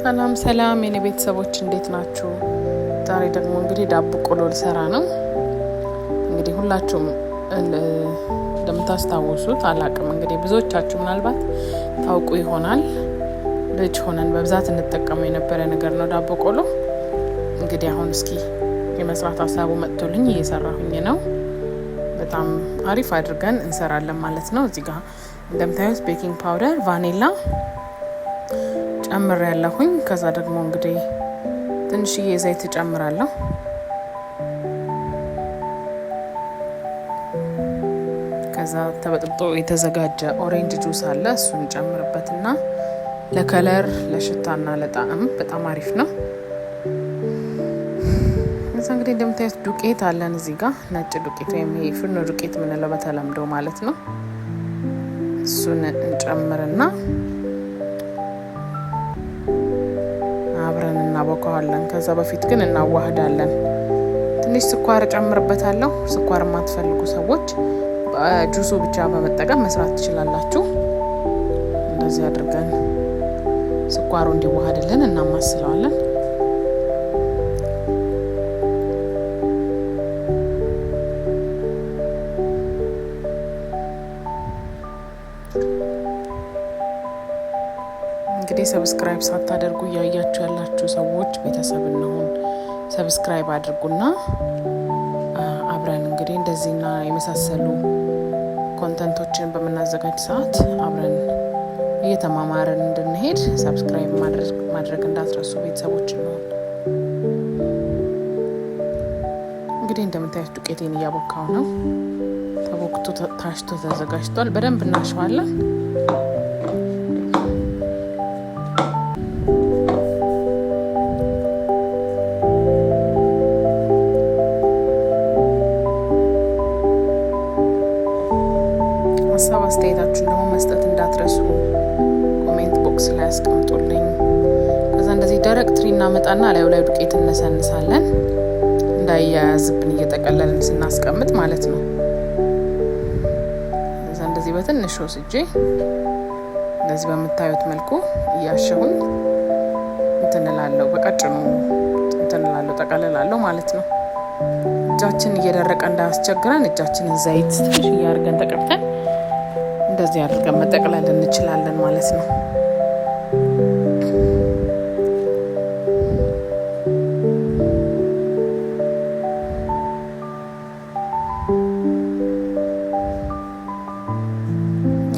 ሰላም ሰላም የኔ ቤተሰቦች እንዴት ናችሁ? ዛሬ ደግሞ እንግዲህ ዳቦ ቆሎ ልሰራ ነው። እንግዲህ ሁላችሁም እንደምታስታውሱት አላቅም እንግዲህ ብዙዎቻችሁ ምናልባት ታውቁ ይሆናል። ልጅ ሆነን በብዛት እንጠቀመው የነበረ ነገር ነው ዳቦ ቆሎ። እንግዲህ አሁን እስኪ የመስራት ሀሳቡ መጥቶልኝ እየሰራሁኝ ነው። በጣም አሪፍ አድርገን እንሰራለን ማለት ነው። እዚህ ጋር እንደምታዩት ቤኪንግ ፓውደር፣ ቫኒላ ጨምር ያለሁኝ። ከዛ ደግሞ እንግዲህ ትንሽዬ ዘይት ጨምራለሁ። ከዛ ተበጥብጦ የተዘጋጀ ኦሬንጅ ጁስ አለ፣ እሱን ጨምርበትና ለከለር ለሽታና ለጣዕም በጣም አሪፍ ነው። ከዛ እንግዲህ እንደምታዩት ዱቄት አለን እዚህ ጋር ነጭ ዱቄት ወይም ፍርኖ ዱቄት የምንለው በተለምዶ ማለት ነው። እሱን እንጨምርና አብረን እናቦካዋለን። ከዛ በፊት ግን እናዋህዳለን። ትንሽ ስኳር ጨምርበታለሁ። ስኳር የማትፈልጉ ሰዎች በጁሱ ብቻ በመጠቀም መስራት ትችላላችሁ። እንደዚህ አድርገን ስኳሩ እንዲዋሃድልን እናማስለዋለን። እንግዲህ ሰብስክራይብ ሳታደርጉ እያያችሁ ያላችሁ ሰዎች ቤተሰብ እንሁን። ሰብስክራይብ አድርጉና አብረን እንግዲህ እንደዚህና የመሳሰሉ ኮንተንቶችን በምናዘጋጅ ሰዓት አብረን እየተማማረን እንድንሄድ ሰብስክራይብ ማድረግ እንዳትረሱ ቤተሰቦች እንሁን። እንግዲህ እንደምታዩት ዱቄቴን እያቦካው ነው። ተቦክቶ ታሽቶ ተዘጋጅቷል። በደንብ እናሸዋለን። ሀሳብ አስተያየታችሁን ደግሞ መስጠት እንዳትረሱ፣ ኮሜንት ቦክስ ላይ አስቀምጡልኝ። ከዛ እንደዚህ ደረቅ ትሪ እናመጣና ላዩ ላይ ዱቄት እነሰንሳለን፣ እንዳያያዝብን እየጠቀለልን ስናስቀምጥ ማለት ነው። ከዛ እንደዚህ በትንሹ ወስጄ እንደዚህ በምታዩት መልኩ እያሸሁኝ እንትንላለሁ፣ በቀጭኑ እንትንላለሁ፣ ጠቀልላለሁ ማለት ነው። እጃችን እየደረቀ እንዳያስቸግረን እጃችንን ዘይት ትንሽ እያደርገን ተቀብተን እንደዚህ አድርገን መጠቅለል እንችላለን ማለት ነው።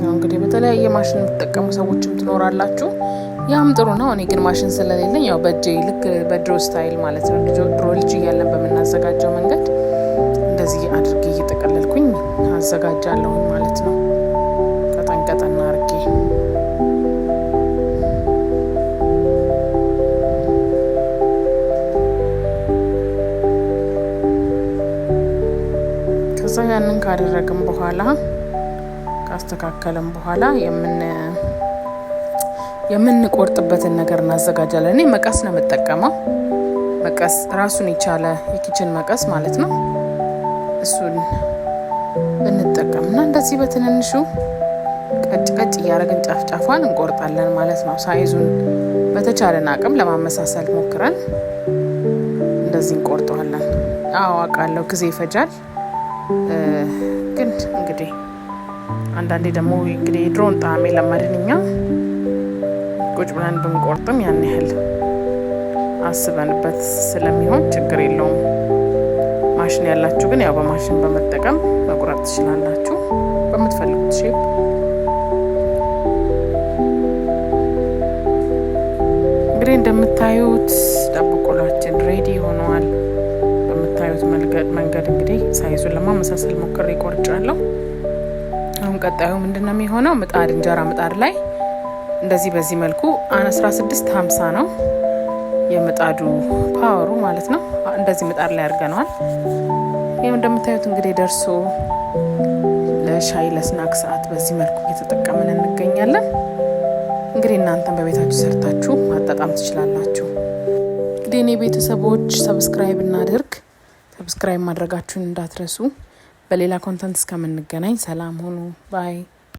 እንግዲህ በተለያየ ማሽን የምትጠቀሙ ሰዎችም ትኖራላችሁ። ያም ጥሩ ነው። እኔ ግን ማሽን ስለሌለኝ ያው በእጄ ልክ በድሮ ስታይል ማለት ነው ድሮ ልጅ እያለን በምናዘጋጀው መንገድ እንደዚህ አድርጌ እየጠቀለልኩኝ አዘጋጃለሁ ማለት ነው። ቀጠን አድርጌ ከዛ ያንን ካደረግን በኋላ ካስተካከልን በኋላ የምንቆርጥበትን ነገር እናዘጋጃለን። እኔ መቀስ ነው የምጠቀመው። መቀስ ራሱን የቻለ የኪችን መቀስ ማለት ነው። እሱን እንጠቀምና እንደዚህ በትንንሹ ቀጭ እያደረግን ጫፍጫፏን እንቆርጣለን ማለት ነው። ሳይዙን በተቻለን አቅም ለማመሳሰል ሞክረን እንደዚህ እንቆርጠዋለን። አውቃለሁ ጊዜ ይፈጃል፣ ግን እንግዲህ አንዳንዴ ደግሞ እንግዲህ የድሮን ጣዕም የለመድን እኛ ቁጭ ብለን ብንቆርጥም ያን ያህል አስበንበት ስለሚሆን ችግር የለውም። ማሽን ያላችሁ ግን ያው በማሽን በመጠቀም መቁረጥ ትችላላችሁ በምትፈልጉት ሼፕ። እንግዲህ እንደምታዩት ዳቦ ቆሎአችን ሬዲ ሆነዋል። በምታዩት መንገድ እንግዲህ ሳይዙን ለማመሳሰል ሞክሬ ቆርጫለሁ። አሁን ቀጣዩ ምንድነው የሚሆነው? ምጣድ እንጀራ ምጣድ ላይ እንደዚህ በዚህ መልኩ 1650 ነው የምጣዱ ፓወሩ ማለት ነው። እንደዚህ ምጣድ ላይ አድርገነዋል። ይሄው እንደምታዩት እንግዲህ ደርሶ ለሻይ ለስናክ ሰዓት በዚህ መልኩ እየተጠቀምን እንገኛለን። እንግዲህ እናንተም በቤታችሁ ሰርታችሁ ማጣጣም ትችላላችሁ። እንግዲህ እኔ ቤተሰቦች ሰብስክራይብ እናድርግ። ሰብስክራይብ ማድረጋችሁን እንዳትረሱ። በሌላ ኮንተንት እስከምንገናኝ ሰላም ሁኑ። ባይ